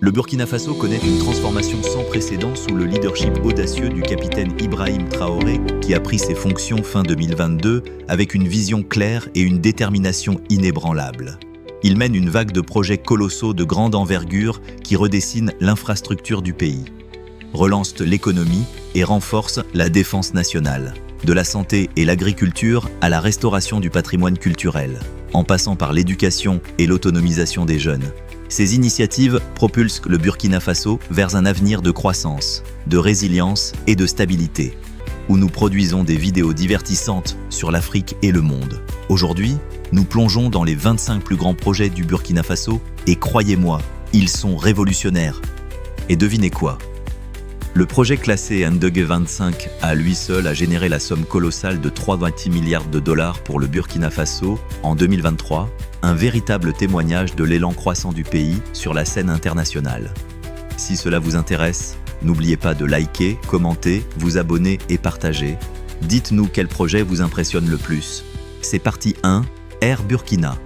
Le Burkina Faso connaît une transformation sans précédent sous le leadership audacieux du capitaine Ibrahim Traoré, qui a pris ses fonctions fin 2022 avec une vision claire et une détermination inébranlable. Il mène une vague de projets colossaux de grande envergure qui redessinent l'infrastructure du pays, relancent l'économie et renforcent la défense nationale, de la santé et l'agriculture à la restauration du patrimoine culturel, en passant par l'éducation et l'autonomisation des jeunes. Ces initiatives propulsent le Burkina Faso vers un avenir de croissance, de résilience et de stabilité, où nous produisons des vidéos divertissantes sur l'Afrique et le monde. Aujourd'hui, nous plongeons dans les 25 plus grands projets du Burkina Faso et croyez-moi, ils sont révolutionnaires. Et devinez quoi ? Le projet classé Ndege 25 à lui seul a généré la somme colossale de 3,20 milliards de dollars pour le Burkina Faso en 2023, un véritable témoignage de l'élan croissant du pays sur la scène internationale. Si cela vous intéresse, n'oubliez pas de liker, commenter, vous abonner et partager. Dites-nous quel projet vous impressionne le plus. C'est partie 1, Air Burkina.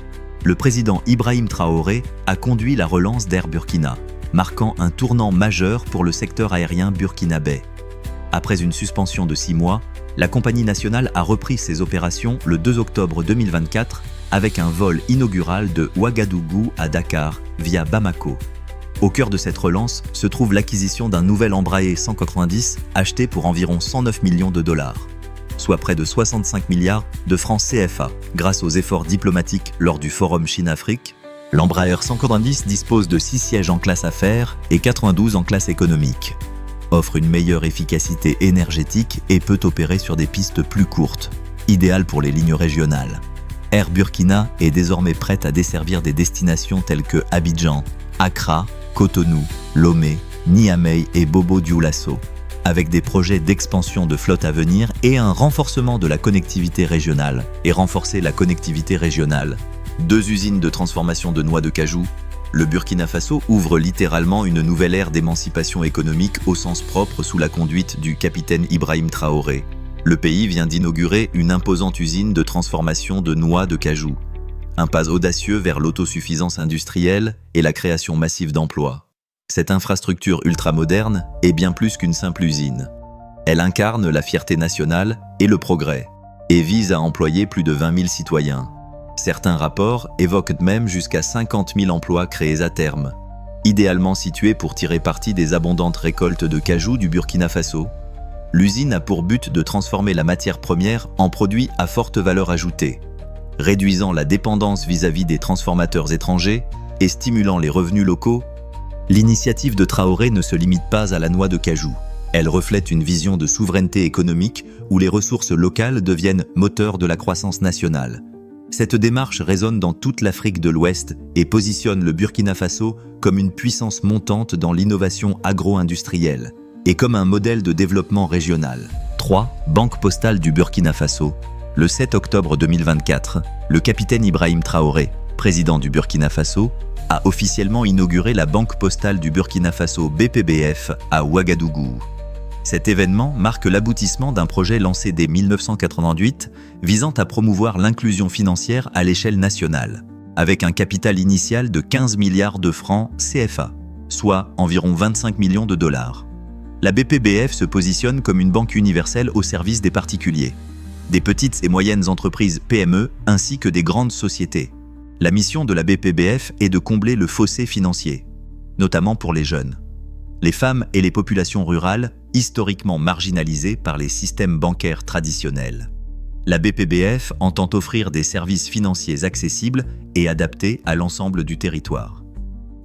Le président Ibrahim Traoré a conduit la relance d'Air Burkina, marquant un tournant majeur pour le secteur aérien burkinabé. Après une suspension de 6 mois, la compagnie nationale a repris ses opérations le 2 octobre 2024 avec un vol inaugural de Ouagadougou à Dakar via Bamako. Au cœur de cette relance se trouve l'acquisition d'un nouvel Embraer 190 acheté pour environ 109 millions de dollars, soit près de 65 milliards de francs CFA. Grâce aux efforts diplomatiques lors du Forum Chine-Afrique, l'Embraer 190 dispose de 6 sièges en classe affaires et 92 en classe économique, offre une meilleure efficacité énergétique et peut opérer sur des pistes plus courtes, idéales pour les lignes régionales. Air Burkina est désormais prête à desservir des destinations telles que Abidjan, Accra, Cotonou, Lomé, Niamey et Bobo-Dioulasso, avec des projets d'expansion de flotte à venir et un renforcement de la connectivité régionale. Deux usines de transformation de noix de cajou. Le Burkina Faso ouvre littéralement une nouvelle ère d'émancipation économique au sens propre sous la conduite du capitaine Ibrahim Traoré. Le pays vient d'inaugurer une imposante usine de transformation de noix de cajou. Un pas audacieux vers l'autosuffisance industrielle et la création massive d'emplois. Cette infrastructure ultramoderne est bien plus qu'une simple usine. Elle incarne la fierté nationale et le progrès, et vise à employer plus de 20 000 citoyens. Certains rapports évoquent même jusqu'à 50 000 emplois créés à terme, idéalement situés pour tirer parti des abondantes récoltes de cajou du Burkina Faso. L'usine a pour but de transformer la matière première en produits à forte valeur ajoutée, réduisant la dépendance vis-à-vis des transformateurs étrangers et stimulant les revenus locaux. L'initiative de Traoré ne se limite pas à la noix de cajou. Elle reflète une vision de souveraineté économique où les ressources locales deviennent moteurs de la croissance nationale. Cette démarche résonne dans toute l'Afrique de l'Ouest et positionne le Burkina Faso comme une puissance montante dans l'innovation agro-industrielle et comme un modèle de développement régional. 3. Banque postale du Burkina Faso. Le 7 octobre 2024, le capitaine Ibrahim Traoré, président du Burkina Faso, a officiellement inauguré la Banque postale du Burkina Faso BPBF à Ouagadougou. Cet événement marque l'aboutissement d'un projet lancé dès 1988 visant à promouvoir l'inclusion financière à l'échelle nationale, avec un capital initial de 15 milliards de francs CFA, soit environ 25 millions de dollars. La BPBF se positionne comme une banque universelle au service des particuliers, des petites et moyennes entreprises PME ainsi que des grandes sociétés. La mission de la BPBF est de combler le fossé financier, notamment pour les jeunes, les femmes et les populations rurales historiquement marginalisées par les systèmes bancaires traditionnels. La BPBF entend offrir des services financiers accessibles et adaptés à l'ensemble du territoire.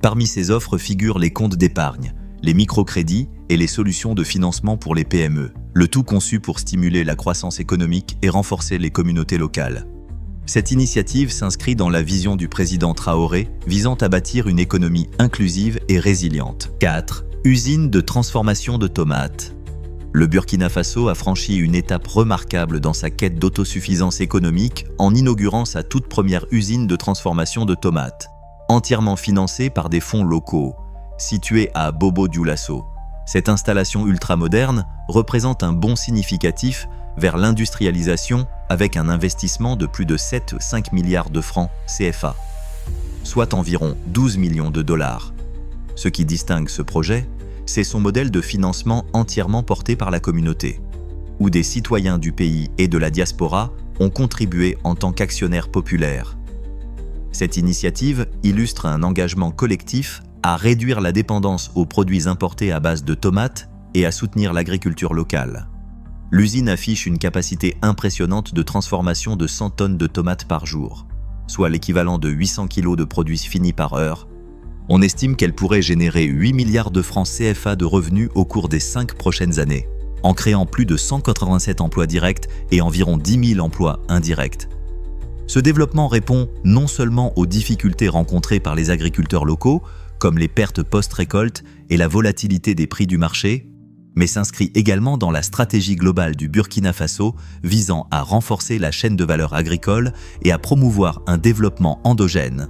Parmi ces offres figurent les comptes d'épargne, les microcrédits et les solutions de financement pour les PME, le tout conçu pour stimuler la croissance économique et renforcer les communautés locales. Cette initiative s'inscrit dans la vision du président Traoré visant à bâtir une économie inclusive et résiliente. 4. Usine de transformation de tomates. Le Burkina Faso a franchi une étape remarquable dans sa quête d'autosuffisance économique en inaugurant sa toute première usine de transformation de tomates, entièrement financée par des fonds locaux, située à Bobo-Dioulasso. Cette installation ultramoderne représente un bond significatif vers l'industrialisation avec un investissement de plus de 7,5 milliards de francs CFA, soit environ 12 millions de dollars. Ce qui distingue ce projet, c'est son modèle de financement entièrement porté par la communauté, où des citoyens du pays et de la diaspora ont contribué en tant qu'actionnaires populaires. Cette initiative illustre un engagement collectif à réduire la dépendance aux produits importés à base de tomates et à soutenir l'agriculture locale. L'usine affiche une capacité impressionnante de transformation de 100 tonnes de tomates par jour, soit l'équivalent de 800 kg de produits finis par heure. On estime qu'elle pourrait générer 8 milliards de francs CFA de revenus au cours des 5 prochaines années, en créant plus de 187 emplois directs et environ 10 000 emplois indirects. Ce développement répond non seulement aux difficultés rencontrées par les agriculteurs locaux, comme les pertes post-récolte et la volatilité des prix du marché, mais s'inscrit également dans la stratégie globale du Burkina Faso visant à renforcer la chaîne de valeur agricole et à promouvoir un développement endogène.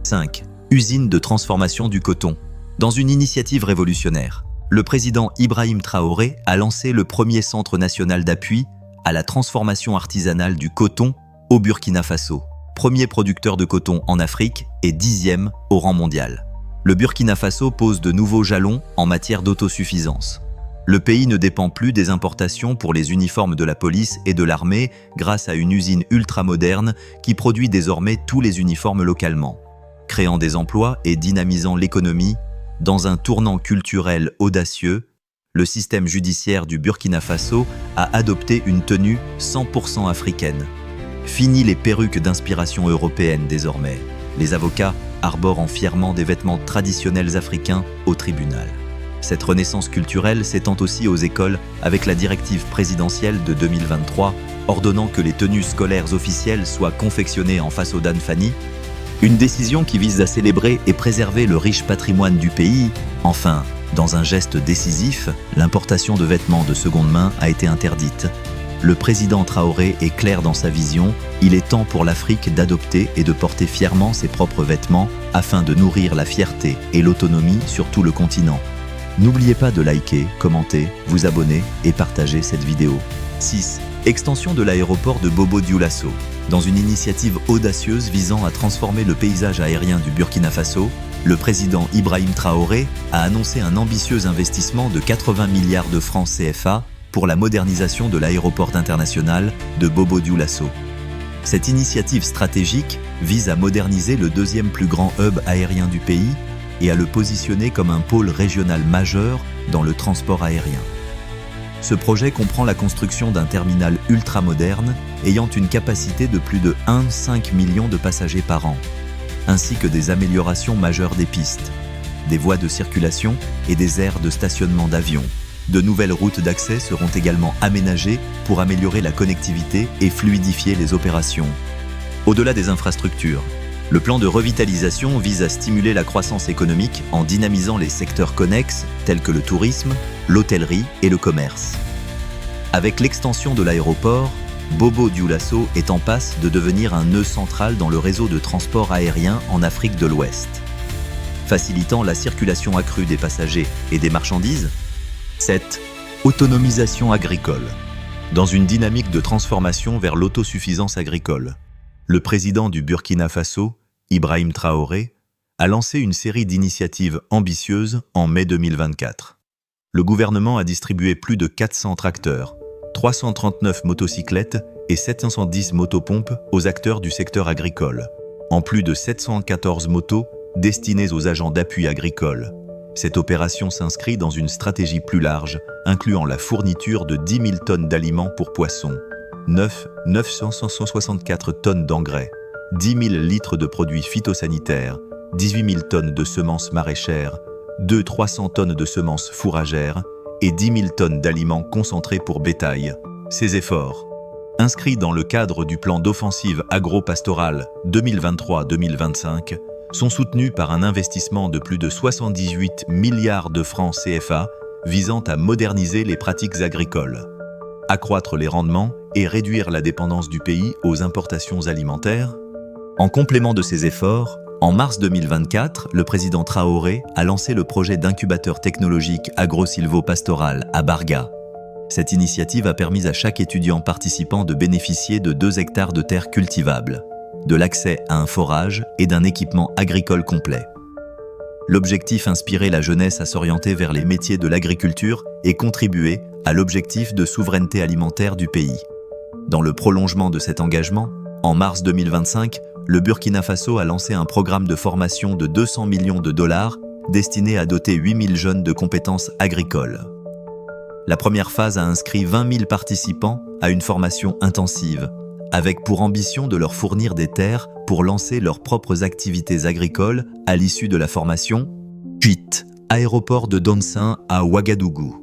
5. Usine de transformation du coton. Dans une initiative révolutionnaire, le président Ibrahim Traoré a lancé le premier centre national d'appui à la transformation artisanale du coton au Burkina Faso, premier producteur de coton en Afrique et 10e au rang mondial. Le Burkina Faso pose de nouveaux jalons en matière d'autosuffisance. Le pays ne dépend plus des importations pour les uniformes de la police et de l'armée grâce à une usine ultramoderne qui produit désormais tous les uniformes localement, créant des emplois et dynamisant l'économie. Dans un tournant culturel audacieux, le système judiciaire du Burkina Faso a adopté une tenue 100% africaine. Fini les perruques d'inspiration européenne désormais. Les avocats arborent fièrement des vêtements traditionnels africains au tribunal. Cette renaissance culturelle s'étend aussi aux écoles avec la directive présidentielle de 2023 ordonnant que les tenues scolaires officielles soient confectionnées en Faso d'Anfani, une décision qui vise à célébrer et préserver le riche patrimoine du pays. Enfin, dans un geste décisif, l'importation de vêtements de seconde main a été interdite. Le président Traoré est clair dans sa vision, il est temps pour l'Afrique d'adopter et de porter fièrement ses propres vêtements afin de nourrir la fierté et l'autonomie sur tout le continent. N'oubliez pas de liker, commenter, vous abonner et partager cette vidéo. 6. Extension de l'aéroport de Bobo-Dioulasso. Dans une initiative audacieuse visant à transformer le paysage aérien du Burkina Faso, le président Ibrahim Traoré a annoncé un ambitieux investissement de 80 milliards de francs CFA pour la modernisation de l'aéroport international de Bobo-Dioulasso. Cette initiative stratégique vise à moderniser le deuxième plus grand hub aérien du pays et à le positionner comme un pôle régional majeur dans le transport aérien. Ce projet comprend la construction d'un terminal ultramoderne ayant une capacité de plus de 1,5 million de passagers par an, ainsi que des améliorations majeures des pistes, des voies de circulation et des aires de stationnement d'avions. De nouvelles routes d'accès seront également aménagées pour améliorer la connectivité et fluidifier les opérations. Au-delà des infrastructures, le plan de revitalisation vise à stimuler la croissance économique en dynamisant les secteurs connexes tels que le tourisme, l'hôtellerie et le commerce. Avec l'extension de l'aéroport, Bobo-Dioulasso est en passe de devenir un nœud central dans le réseau de transport aérien en Afrique de l'Ouest, facilitant la circulation accrue des passagers et des marchandises. 7. Autonomisation agricole. Dans une dynamique de transformation vers l'autosuffisance agricole, le président du Burkina Faso, Ibrahim Traoré, a lancé une série d'initiatives ambitieuses en mai 2024. Le gouvernement a distribué plus de 400 tracteurs, 339 motocyclettes et 710 motopompes aux acteurs du secteur agricole, en plus de 714 motos destinées aux agents d'appui agricole. Cette opération s'inscrit dans une stratégie plus large, incluant la fourniture de 10 000 tonnes d'aliments pour poissons, 964 tonnes d'engrais, 10 000 litres de produits phytosanitaires, 18 000 tonnes de semences maraîchères, 300 tonnes de semences fourragères et 10 000 tonnes d'aliments concentrés pour bétail. Ces efforts, inscrits dans le cadre du plan d'offensive agro-pastorale 2023-2025, sont soutenus par un investissement de plus de 78 milliards de francs CFA visant à moderniser les pratiques agricoles, accroître les rendements et réduire la dépendance du pays aux importations alimentaires. En complément de ces efforts, en mars 2024, le président Traoré a lancé le projet d'incubateur technologique agro-silvo-pastoral à Barga. Cette initiative a permis à chaque étudiant participant de bénéficier de 2 hectares de terres cultivables, de l'accès à un forage et d'un équipement agricole complet. L'objectif inspirait la jeunesse à s'orienter vers les métiers de l'agriculture et contribuer à l'objectif de souveraineté alimentaire du pays. Dans le prolongement de cet engagement, en mars 2025, le Burkina Faso a lancé un programme de formation de 200 millions de dollars destiné à doter 8000 jeunes de compétences agricoles. La première phase a inscrit 20 000 participants à une formation intensive, avec pour ambition de leur fournir des terres pour lancer leurs propres activités agricoles à l'issue de la formation. 8. Aéroport de Donsin à Ouagadougou.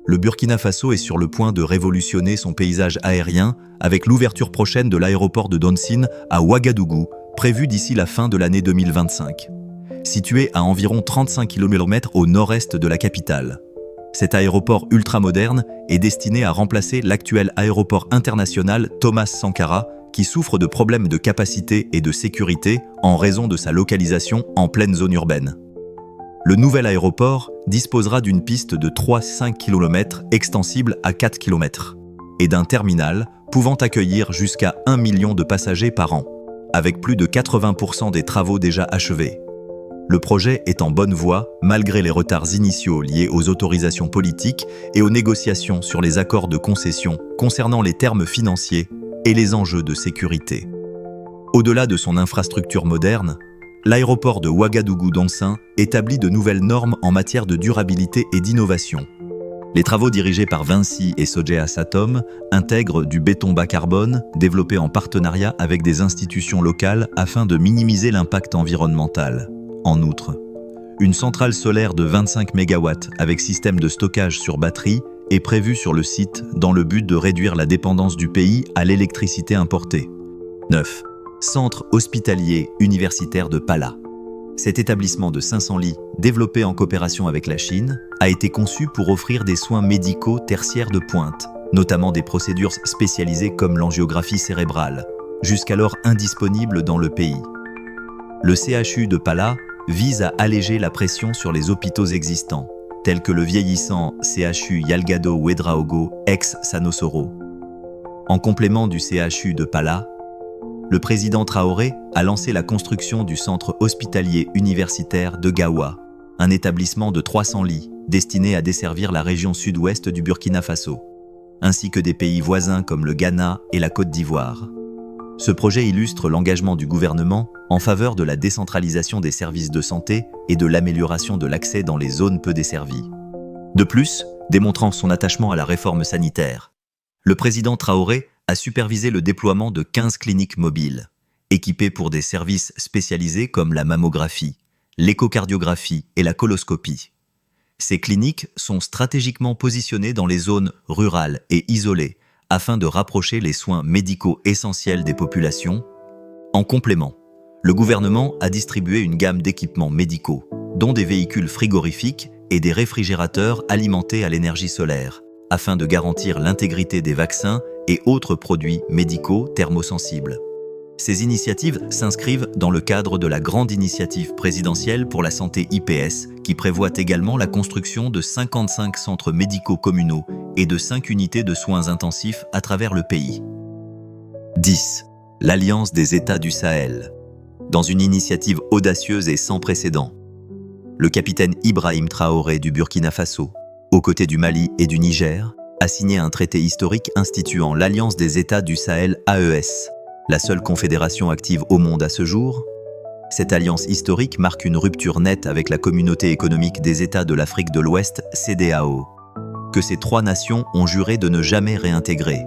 Le Burkina Faso est sur le point de révolutionner son paysage aérien avec l'ouverture prochaine de l'aéroport de Donsin à Ouagadougou, prévue d'ici la fin de l'année 2025. Situé à environ 35 km au nord-est de la capitale. Cet aéroport ultramoderne est destiné à remplacer l'actuel aéroport international Thomas Sankara, qui souffre de problèmes de capacité et de sécurité en raison de sa localisation en pleine zone urbaine. Le nouvel aéroport disposera d'une piste de 3,5 km extensible à 4 km et d'un terminal pouvant accueillir jusqu'à 1 million de passagers par an, avec plus de 80% des travaux déjà achevés. Le projet est en bonne voie malgré les retards initiaux liés aux autorisations politiques et aux négociations sur les accords de concession concernant les termes financiers et les enjeux de sécurité. Au-delà de son infrastructure moderne, l'aéroport de Ouagadougou-Donsin établit de nouvelles normes en matière de durabilité et d'innovation. Les travaux dirigés par Vinci et Sogea Satom intègrent du béton bas carbone développé en partenariat avec des institutions locales afin de minimiser l'impact environnemental. En outre, une centrale solaire de 25 MW avec système de stockage sur batterie est prévue sur le site dans le but de réduire la dépendance du pays à l'électricité importée. 9. Centre hospitalier universitaire de Pala. Cet établissement de 500 lits, développé en coopération avec la Chine, a été conçu pour offrir des soins médicaux tertiaires de pointe, notamment des procédures spécialisées comme l'angiographie cérébrale, jusqu'alors indisponibles dans le pays. Le CHU de Pala vise à alléger la pression sur les hôpitaux existants, tels que le vieillissant CHU Yalgado Ouedraogo, ex-Sanosoro. En complément du CHU de Pala, le président Traoré a lancé la construction du centre hospitalier universitaire de Gawa, un établissement de 300 lits destiné à desservir la région sud-ouest du Burkina Faso, ainsi que des pays voisins comme le Ghana et la Côte d'Ivoire. Ce projet illustre l'engagement du gouvernement en faveur de la décentralisation des services de santé et de l'amélioration de l'accès dans les zones peu desservies. De plus, démontrant son attachement à la réforme sanitaire, le président Traoré a supervisé le déploiement de 15 cliniques mobiles, équipées pour des services spécialisés comme la mammographie, l'échocardiographie et la coloscopie. Ces cliniques sont stratégiquement positionnées dans les zones rurales et isolées, afin de rapprocher les soins médicaux essentiels des populations. En complément, le gouvernement a distribué une gamme d'équipements médicaux, dont des véhicules frigorifiques et des réfrigérateurs alimentés à l'énergie solaire, afin de garantir l'intégrité des vaccins et autres produits médicaux thermosensibles. Ces initiatives s'inscrivent dans le cadre de la grande initiative présidentielle pour la santé IPS, qui prévoit également la construction de 55 centres médicaux communaux et de 5 unités de soins intensifs à travers le pays. 10. L'Alliance des États du Sahel. Dans une initiative audacieuse et sans précédent, le capitaine Ibrahim Traoré du Burkina Faso, aux côtés du Mali et du Niger, a signé un traité historique instituant l'Alliance des États du Sahel AES, la seule confédération active au monde à ce jour. Cette alliance historique marque une rupture nette avec la communauté économique des États de l'Afrique de l'Ouest, CEDEAO, que ces 3 nations ont juré de ne jamais réintégrer.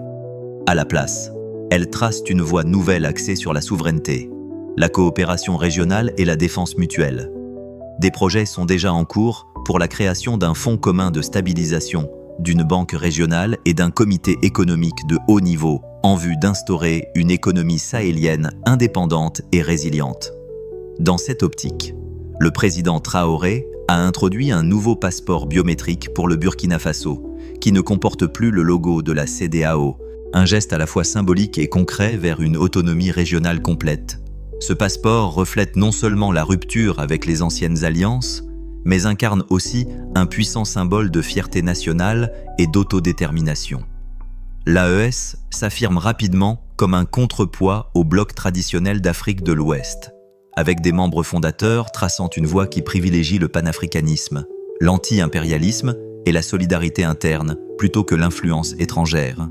À la place, elles tracent une voie nouvelle axée sur la souveraineté, la coopération régionale et la défense mutuelle. Des projets sont déjà en cours pour la création d'un fonds commun de stabilisation, d'une banque régionale et d'un comité économique de haut niveau en vue d'instaurer une économie sahélienne indépendante et résiliente. Dans cette optique, le président Traoré a introduit un nouveau passeport biométrique pour le Burkina Faso, qui ne comporte plus le logo de la CEDEAO, un geste à la fois symbolique et concret vers une autonomie régionale complète. Ce passeport reflète non seulement la rupture avec les anciennes alliances, mais incarne aussi un puissant symbole de fierté nationale et d'autodétermination. L'AES s'affirme rapidement comme un contrepoids au bloc traditionnel d'Afrique de l'Ouest, avec des membres fondateurs traçant une voie qui privilégie le panafricanisme, l'anti-impérialisme et la solidarité interne, plutôt que l'influence étrangère.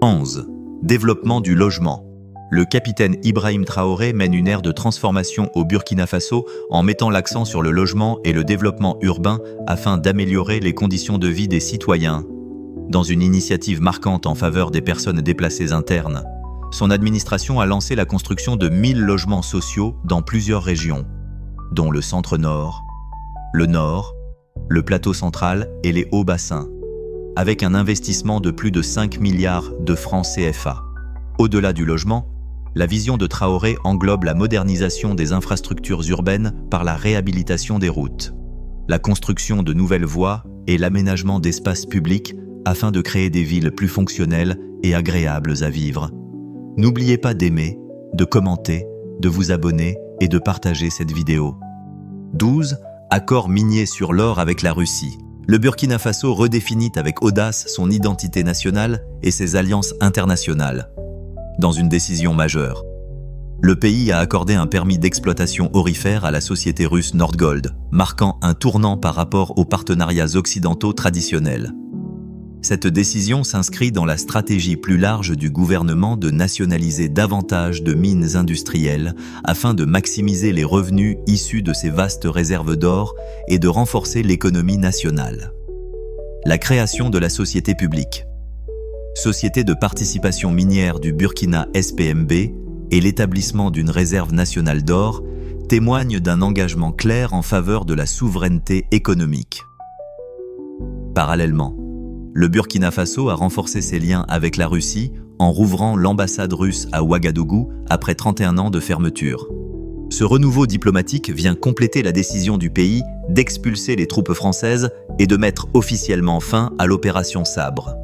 11. Développement du logement. Le capitaine Ibrahim Traoré mène une ère de transformation au Burkina Faso en mettant l'accent sur le logement et le développement urbain afin d'améliorer les conditions de vie des citoyens. Dans une initiative marquante en faveur des personnes déplacées internes, son administration a lancé la construction de 1000 logements sociaux dans plusieurs régions, dont le centre-nord, le nord, le plateau central et les hauts-bassins, avec un investissement de plus de 5 milliards de francs CFA. Au-delà du logement, la vision de Traoré englobe la modernisation des infrastructures urbaines par la réhabilitation des routes, la construction de nouvelles voies et l'aménagement d'espaces publics afin de créer des villes plus fonctionnelles et agréables à vivre. N'oubliez pas d'aimer, de commenter, de vous abonner et de partager cette vidéo. 12. Accord minier sur l'or avec la Russie. Le Burkina Faso redéfinit avec audace son identité nationale et ses alliances internationales. Dans une décision majeure, le pays a accordé un permis d'exploitation aurifère à la société russe Nordgold, marquant un tournant par rapport aux partenariats occidentaux traditionnels. Cette décision s'inscrit dans la stratégie plus large du gouvernement de nationaliser davantage de mines industrielles afin de maximiser les revenus issus de ces vastes réserves d'or et de renforcer l'économie nationale. La création de la société publique, Société de participation minière du Burkina SPMB, et l'établissement d'une réserve nationale d'or témoignent d'un engagement clair en faveur de la souveraineté économique. Parallèlement, le Burkina Faso a renforcé ses liens avec la Russie en rouvrant l'ambassade russe à Ouagadougou après 31 ans de fermeture. Ce renouveau diplomatique vient compléter la décision du pays d'expulser les troupes françaises et de mettre officiellement fin à l'opération Sabre,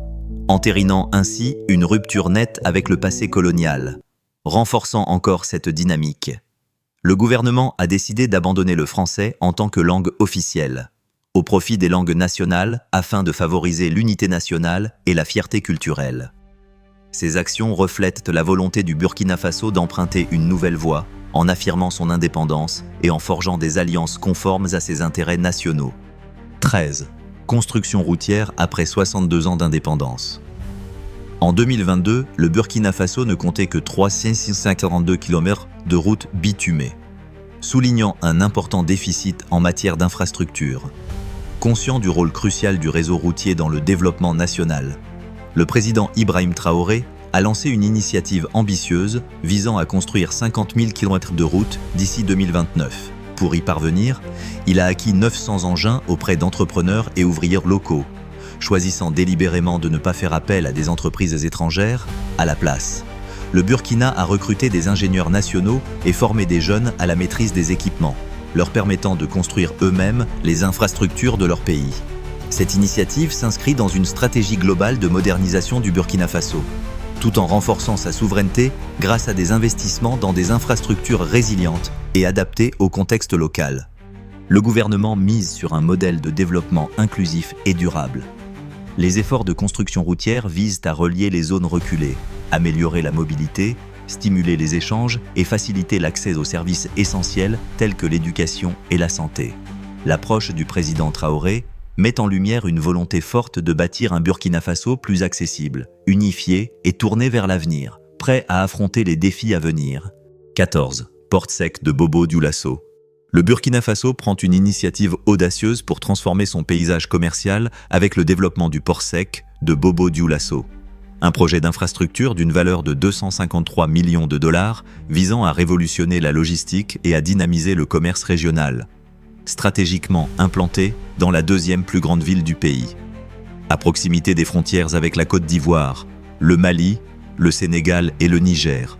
entérinant ainsi une rupture nette avec le passé colonial, renforçant encore cette dynamique. Le gouvernement a décidé d'abandonner le français en tant que langue officielle, au profit des langues nationales afin de favoriser l'unité nationale et la fierté culturelle. Ces actions reflètent la volonté du Burkina Faso d'emprunter une nouvelle voie, en affirmant son indépendance et en forgeant des alliances conformes à ses intérêts nationaux. 13. Construction routière après 62 ans d'indépendance. En 2022, le Burkina Faso ne comptait que 342 km de routes bitumées, soulignant un important déficit en matière d'infrastructure. Conscient du rôle crucial du réseau routier dans le développement national, le président Ibrahim Traoré a lancé une initiative ambitieuse visant à construire 50 000 km de routes d'ici 2029. Pour y parvenir, il a acquis 900 engins auprès d'entrepreneurs et ouvriers locaux, choisissant délibérément de ne pas faire appel à des entreprises étrangères. À la place, le Burkina a recruté des ingénieurs nationaux et formé des jeunes à la maîtrise des équipements, leur permettant de construire eux-mêmes les infrastructures de leur pays. Cette initiative s'inscrit dans une stratégie globale de modernisation du Burkina Faso, tout en renforçant sa souveraineté grâce à des investissements dans des infrastructures résilientes et adaptées au contexte local. Le gouvernement mise sur un modèle de développement inclusif et durable. Les efforts de construction routière visent à relier les zones reculées, améliorer la mobilité, stimuler les échanges et faciliter l'accès aux services essentiels tels que l'éducation et la santé. L'approche du président Traoré met en lumière une volonté forte de bâtir un Burkina Faso plus accessible, unifié et tourné vers l'avenir, prêt à affronter les défis à venir. 14. Porte sec de Bobo Dioulasso. Le Burkina Faso prend une initiative audacieuse pour transformer son paysage commercial avec le développement du port sec de Bobo Dioulasso. Un projet d'infrastructure d'une valeur de 253 millions de dollars visant à révolutionner la logistique et à dynamiser le commerce régional. Stratégiquement implanté dans la deuxième plus grande ville du pays. À proximité des frontières avec la Côte d'Ivoire, le Mali, le Sénégal et le Niger.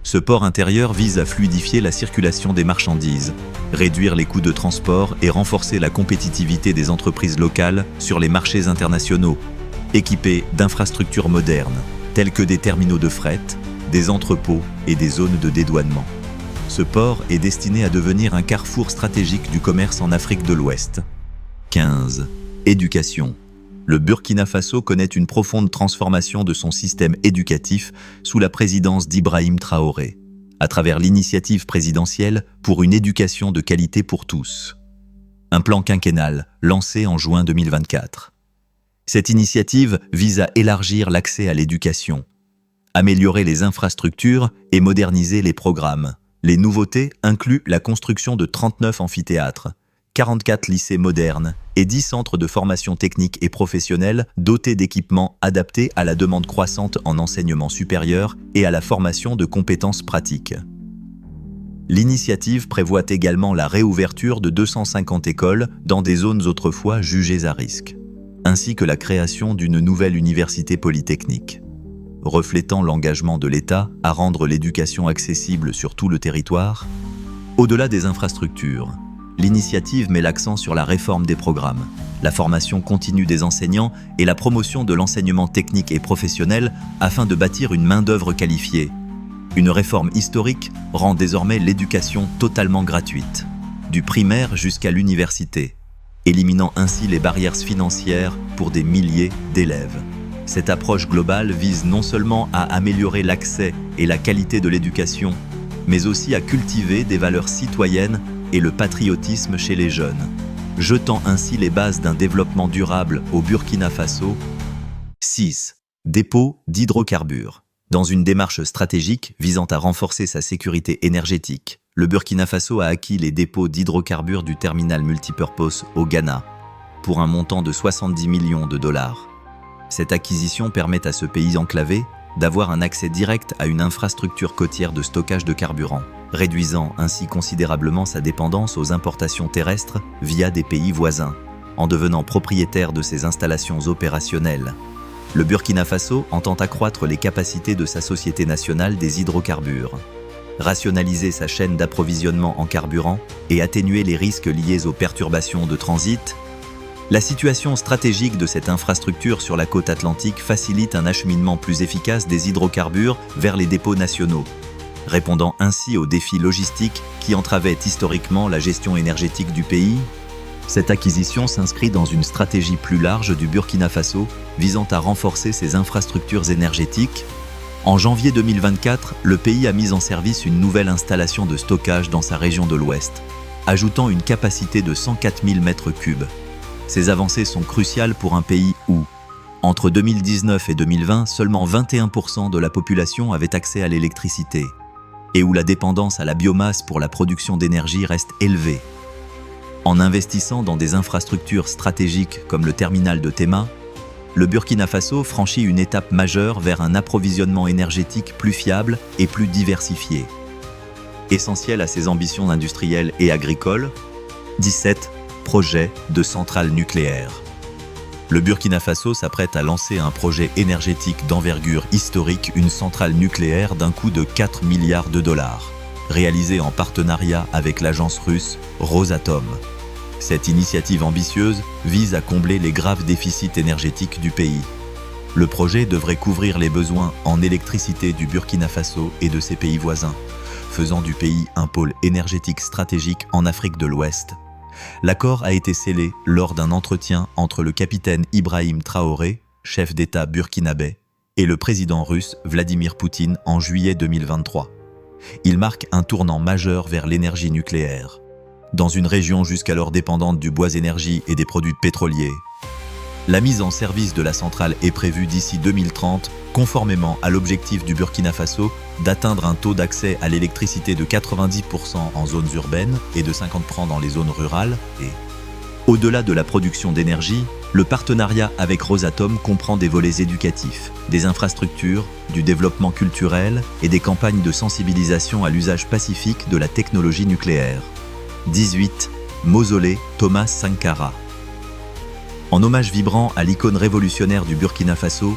Ce port intérieur vise à fluidifier la circulation des marchandises, réduire les coûts de transport et renforcer la compétitivité des entreprises locales sur les marchés internationaux, équipés d'infrastructures modernes, telles que des terminaux de fret, des entrepôts et des zones de dédouanement. Ce port est destiné à devenir un carrefour stratégique du commerce en Afrique de l'Ouest. 15. Éducation. Le Burkina Faso connaît une profonde transformation de son système éducatif sous la présidence d'Ibrahim Traoré. à travers l'initiative présidentielle pour une éducation de qualité pour tous. Un plan quinquennal lancé en juin 2024. Cette initiative vise à élargir l'accès à l'éducation, améliorer les infrastructures et moderniser les programmes. Les nouveautés incluent la construction de 39 amphithéâtres, 44 lycées modernes et 10 centres de formation technique et professionnelle dotés d'équipements adaptés à la demande croissante en enseignement supérieur et à la formation de compétences pratiques. L'initiative prévoit également la réouverture de 250 écoles dans des zones autrefois jugées à risque, ainsi que la création d'une nouvelle université polytechnique, reflétant l'engagement de l'État à rendre l'éducation accessible sur tout le territoire. Au-delà des infrastructures, l'initiative met l'accent sur la réforme des programmes, la formation continue des enseignants et la promotion de l'enseignement technique et professionnel afin de bâtir une main-d'œuvre qualifiée. Une réforme historique rend désormais l'éducation totalement gratuite, du primaire jusqu'à l'université, éliminant ainsi les barrières financières pour des milliers d'élèves. Cette approche globale vise non seulement à améliorer l'accès et la qualité de l'éducation, mais aussi à cultiver des valeurs citoyennes et le patriotisme chez les jeunes, jetant ainsi les bases d'un développement durable au Burkina Faso. 6. Dépôt d'hydrocarbures. Dans une démarche stratégique visant à renforcer sa sécurité énergétique, le Burkina Faso a acquis les dépôts d'hydrocarbures du terminal multipurpose au Ghana pour un montant de 70 millions de dollars. Cette acquisition permet à ce pays enclavé d'avoir un accès direct à une infrastructure côtière de stockage de carburant, réduisant ainsi considérablement sa dépendance aux importations terrestres via des pays voisins, en devenant propriétaire de ses installations opérationnelles. Le Burkina Faso entend accroître les capacités de sa Société nationale des hydrocarbures, rationaliser sa chaîne d'approvisionnement en carburant et atténuer les risques liés aux perturbations de transit. La situation stratégique de cette infrastructure sur la côte atlantique facilite un acheminement plus efficace des hydrocarbures vers les dépôts nationaux, répondant ainsi aux défis logistiques qui entravaient historiquement la gestion énergétique du pays. Cette acquisition s'inscrit dans une stratégie plus large du Burkina Faso visant à renforcer ses infrastructures énergétiques. En janvier 2024, le pays a mis en service une nouvelle installation de stockage dans sa région de l'Ouest, ajoutant une capacité de 104 000 m3. Ces avancées sont cruciales pour un pays où, entre 2019 et 2020, seulement 21% de la population avait accès à l'électricité, et où la dépendance à la biomasse pour la production d'énergie reste élevée. En investissant dans des infrastructures stratégiques comme le terminal de Tema, le Burkina Faso franchit une étape majeure vers un approvisionnement énergétique plus fiable et plus diversifié. Essentiel à ses ambitions industrielles et agricoles. 17. Projet de centrale nucléaire. Le Burkina Faso s'apprête à lancer un projet énergétique d'envergure historique, une centrale nucléaire d'un coût de 4 milliards de dollars, réalisée en partenariat avec l'agence russe Rosatom. Cette initiative ambitieuse vise à combler les graves déficits énergétiques du pays. Le projet devrait couvrir les besoins en électricité du Burkina Faso et de ses pays voisins, faisant du pays un pôle énergétique stratégique en Afrique de l'Ouest. L'accord a été scellé lors d'un entretien entre le capitaine Ibrahim Traoré, chef d'État burkinabé, et le président russe Vladimir Poutine en juillet 2023. Il marque un tournant majeur vers l'énergie nucléaire. Dans une région jusqu'alors dépendante du bois énergie et des produits pétroliers, la mise en service de la centrale est prévue d'ici 2030, conformément à l'objectif du Burkina Faso d'atteindre un taux d'accès à l'électricité de 90% en zones urbaines et de 50% dans les zones rurales. Et au-delà de la production d'énergie, le partenariat avec Rosatom comprend des volets éducatifs, des infrastructures, du développement culturel et des campagnes de sensibilisation à l'usage pacifique de la technologie nucléaire. 18. Mausolée Thomas Sankara. En hommage vibrant à l'icône révolutionnaire du Burkina Faso,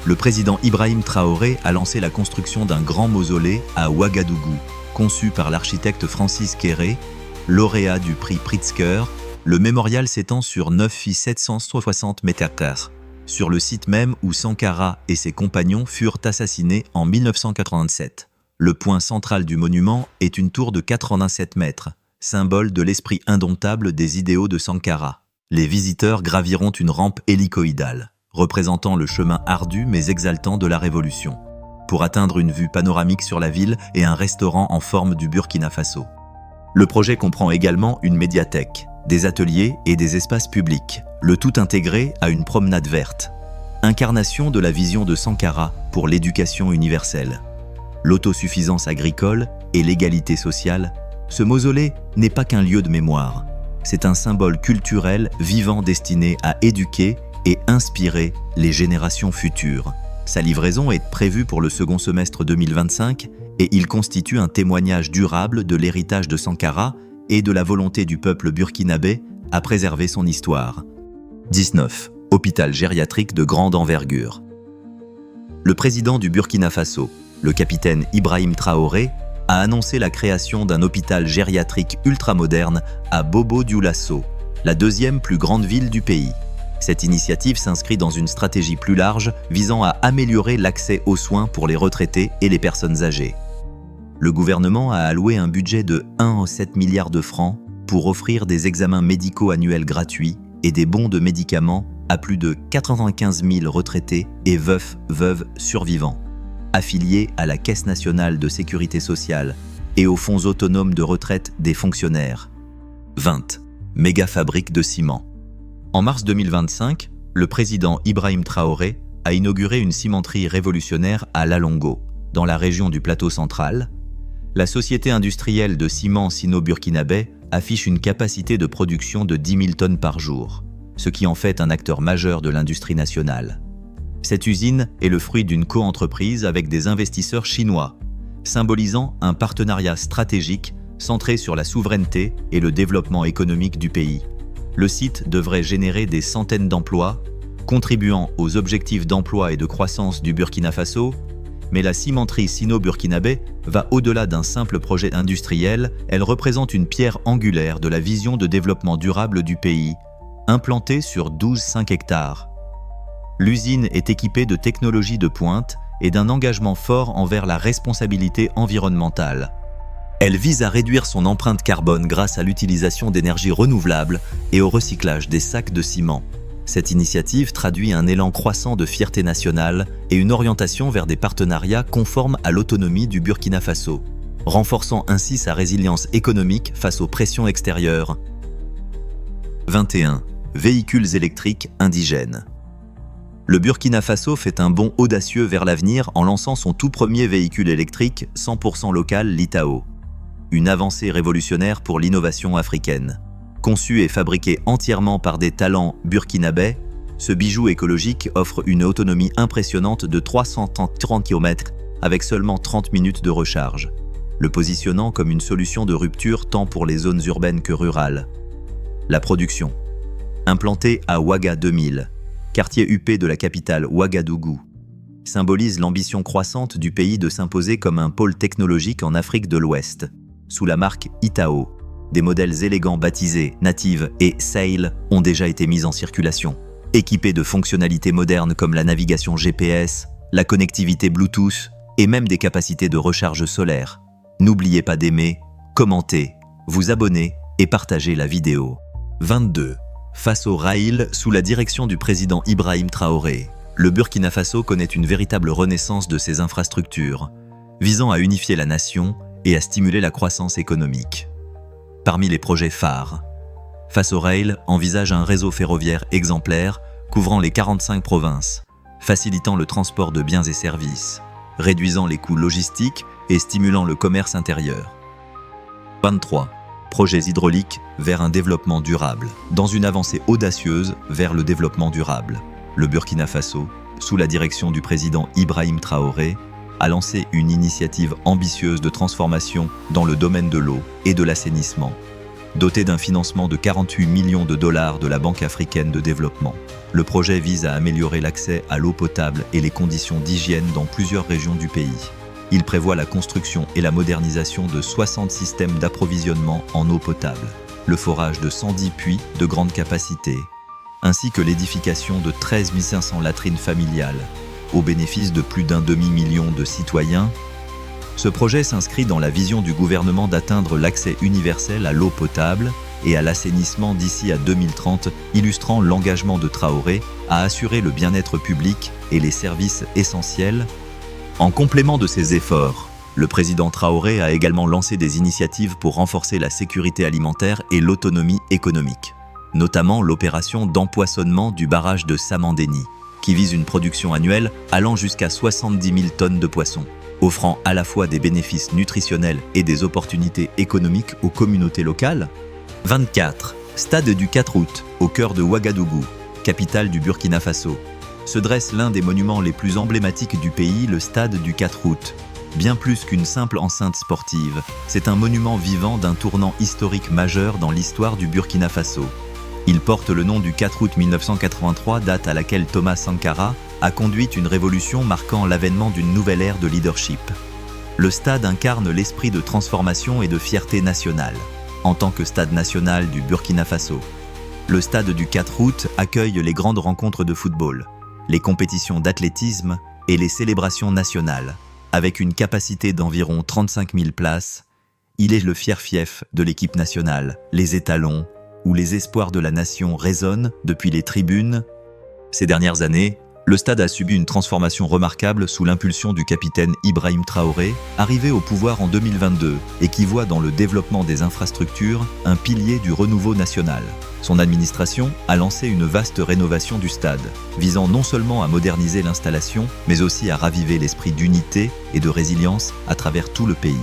le président Ibrahim Traoré a lancé la construction d'un grand mausolée à Ouagadougou, conçu par l'architecte Francis Kéré, lauréat du prix Pritzker. Le mémorial s'étend sur 9,760 m², sur le site même où Sankara et ses compagnons furent assassinés en 1987. Le point central du monument est une tour de 87 mètres, symbole de l'esprit indomptable des idéaux de Sankara. Les visiteurs graviront une rampe hélicoïdale, représentant le chemin ardu mais exaltant de la Révolution. pour atteindre une vue panoramique sur la ville et un restaurant en forme du Burkina Faso. Le projet comprend également une médiathèque, des ateliers et des espaces publics, le tout intégré à une promenade verte. Incarnation de la vision de Sankara pour l'éducation universelle. L'autosuffisance agricole et l'égalité sociale, ce mausolée n'est pas qu'un lieu de mémoire. C'est un symbole culturel vivant destiné à éduquer et inspirer les générations futures. Sa livraison est prévue pour le second semestre 2025 et il constitue un témoignage durable de l'héritage de Sankara et de la volonté du peuple burkinabé à préserver son histoire. 19. Hôpital gériatrique de grande envergure. Le président du Burkina Faso, le capitaine Ibrahim Traoré, a annoncé la création d'un hôpital gériatrique ultramoderne à Bobo-Dioulasso, la deuxième plus grande ville du pays. Cette initiative s'inscrit dans une stratégie plus large visant à améliorer l'accès aux soins pour les retraités et les personnes âgées. Le gouvernement a alloué un budget de 1,7 milliard de francs pour offrir des examens médicaux annuels gratuits et des bons de médicaments à plus de 95 000 retraités et veuves survivants, affiliés à la Caisse nationale de sécurité sociale et aux fonds autonomes de retraite des fonctionnaires. 20. Méga fabrique de ciment. En mars 2025, le président Ibrahim Traoré a inauguré une cimenterie révolutionnaire à Lalongo, dans la région du Plateau central. La société industrielle de ciment sino-burkinabé affiche une capacité de production de 10 000 tonnes par jour, ce qui en fait un acteur majeur de l'industrie nationale. Cette usine est le fruit d'une coentreprise avec des investisseurs chinois, symbolisant un partenariat stratégique centré sur la souveraineté et le développement économique du pays. Le site devrait générer des centaines d'emplois, contribuant aux objectifs d'emploi et de croissance du Burkina Faso, mais la cimenterie sino-burkinabé va au-delà d'un simple projet industriel, elle représente une pierre angulaire de la vision de développement durable du pays, implantée sur 12,5 hectares. L'usine est équipée de technologies de pointe et d'un engagement fort envers la responsabilité environnementale. Elle vise à réduire son empreinte carbone grâce à l'utilisation d'énergies renouvelables et au recyclage des sacs de ciment. Cette initiative traduit un élan croissant de fierté nationale et une orientation vers des partenariats conformes à l'autonomie du Burkina Faso, renforçant ainsi sa résilience économique face aux pressions extérieures. 21. Véhicules électriques indigènes. Le Burkina Faso fait un bond audacieux vers l'avenir en lançant son tout premier véhicule électrique 100% local, l'Itao. Une avancée révolutionnaire pour l'innovation africaine. Conçu et fabriqué entièrement par des talents burkinabés, ce bijou écologique offre une autonomie impressionnante de 330 km avec seulement 30 minutes de recharge, le positionnant comme une solution de rupture tant pour les zones urbaines que rurales. La production. Implantée à Ouaga 2000, quartier huppé de la capitale Ouagadougou, symbolise l'ambition croissante du pays de s'imposer comme un pôle technologique en Afrique de l'Ouest, sous la marque Itao. Des modèles élégants baptisés Native et Sail ont déjà été mis en circulation. Équipés de fonctionnalités modernes comme la navigation GPS, la connectivité Bluetooth et même des capacités de recharge solaire. N'oubliez pas d'aimer, commenter, vous abonner et partager la vidéo. 22. Faso Rail sous la direction du président Ibrahim Traoré. Le Burkina Faso connaît une véritable renaissance de ses infrastructures, visant à unifier la nation et à stimuler la croissance économique. Parmi les projets phares, Faso Rail envisage un réseau ferroviaire exemplaire couvrant les 45 provinces, facilitant le transport de biens et services, réduisant les coûts logistiques et stimulant le commerce intérieur. 23. Projets hydrauliques vers un développement durable. Dans une avancée audacieuse vers le développement durable, le Burkina Faso, sous la direction du président Ibrahim Traoré, a lancé une initiative ambitieuse de transformation dans le domaine de l'eau et de l'assainissement, dotée d'un financement de 48 millions de dollars de la Banque africaine de développement. Le projet vise à améliorer l'accès à l'eau potable et les conditions d'hygiène dans plusieurs régions du pays. Il prévoit la construction et la modernisation de 60 systèmes d'approvisionnement en eau potable, le forage de 110 puits de grande capacité, ainsi que l'édification de 13 500 latrines familiales, au bénéfice de plus d'1 demi-million de citoyens. Ce projet s'inscrit dans la vision du gouvernement d'atteindre l'accès universel à l'eau potable et à l'assainissement d'ici à 2030, illustrant l'engagement de Traoré à assurer le bien-être public et les services essentiels. En complément de ces efforts, le président Traoré a également lancé des initiatives pour renforcer la sécurité alimentaire et l'autonomie économique, notamment l'opération d'empoisonnement du barrage de Samandéni, qui vise une production annuelle allant jusqu'à 70 000 tonnes de poissons, offrant à la fois des bénéfices nutritionnels et des opportunités économiques aux communautés locales. 24. Stade du 4 août, au cœur de Ouagadougou, capitale du Burkina Faso, se dresse l'un des monuments les plus emblématiques du pays, le stade du 4 août. Bien plus qu'une simple enceinte sportive, c'est un monument vivant d'un tournant historique majeur dans l'histoire du Burkina Faso. Il porte le nom du 4 août 1983, date à laquelle Thomas Sankara a conduit une révolution marquant l'avènement d'une nouvelle ère de leadership. Le stade incarne l'esprit de transformation et de fierté nationale, en tant que stade national du Burkina Faso. Le stade du 4 août accueille les grandes rencontres de football, les compétitions d'athlétisme et les célébrations nationales. Avec une capacité d'environ 35 000 places, il est le fief de l'équipe nationale. Les étalons, où les espoirs de la nation résonnent depuis les tribunes. Ces dernières années, le stade a subi une transformation remarquable sous l'impulsion du capitaine Ibrahim Traoré, arrivé au pouvoir en 2022 et qui voit dans le développement des infrastructures un pilier du renouveau national. Son administration a lancé une vaste rénovation du stade, visant non seulement à moderniser l'installation, mais aussi à raviver l'esprit d'unité et de résilience à travers tout le pays.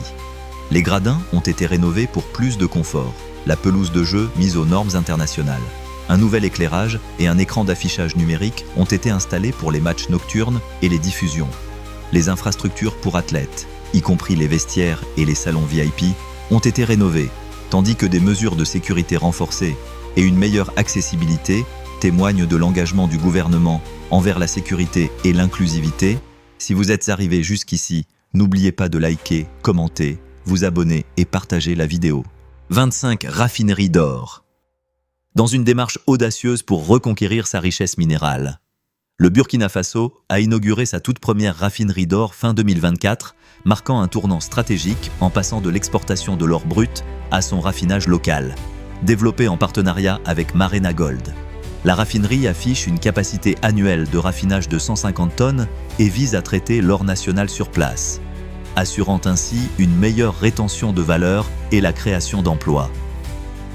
Les gradins ont été rénovés pour plus de confort, la pelouse de jeu mise aux normes internationales. Un nouvel éclairage et un écran d'affichage numérique ont été installés pour les matchs nocturnes et les diffusions. Les infrastructures pour athlètes, y compris les vestiaires et les salons VIP, ont été rénovées, tandis que des mesures de sécurité renforcées et une meilleure accessibilité témoignent de l'engagement du gouvernement envers la sécurité et l'inclusivité. Si vous êtes arrivé jusqu'ici, n'oubliez pas de liker, commenter, vous abonner et partager la vidéo. 25. Raffinerie d'or. Dans une démarche audacieuse pour reconquérir sa richesse minérale, le Burkina Faso a inauguré sa toute première raffinerie d'or fin 2024, marquant un tournant stratégique en passant de l'exportation de l'or brut à son raffinage local, développé en partenariat avec Marena Gold. La raffinerie affiche une capacité annuelle de raffinage de 150 tonnes et vise à traiter l'or national sur place, assurant ainsi une meilleure rétention de valeur et la création d'emplois.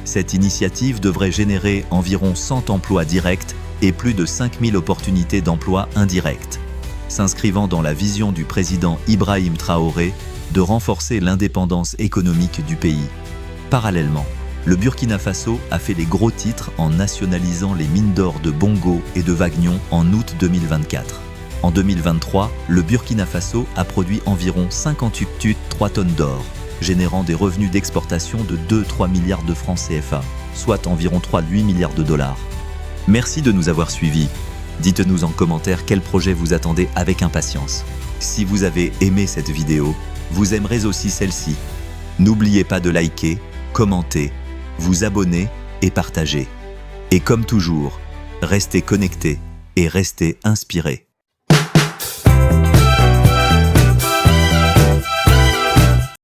Cette initiative devrait générer environ 100 emplois directs et plus de 5000 opportunités d'emplois indirects, s'inscrivant dans la vision du président Ibrahim Traoré de renforcer l'indépendance économique du pays. Parallèlement, le Burkina Faso a fait les gros titres en nationalisant les mines d'or de Bongo et de Wagnon en août 2024. En 2023, le Burkina Faso a produit environ 58,3 tonnes d'or, générant des revenus d'exportation de 2-3 milliards de francs CFA, soit environ 3-8 milliards de dollars. Merci de nous avoir suivis. Dites-nous en commentaire quel projet vous attendez avec impatience. Si vous avez aimé cette vidéo, vous aimerez aussi celle-ci. N'oubliez pas de liker, commenter, vous abonner et partager. Et comme toujours, restez connectés et restez inspirés.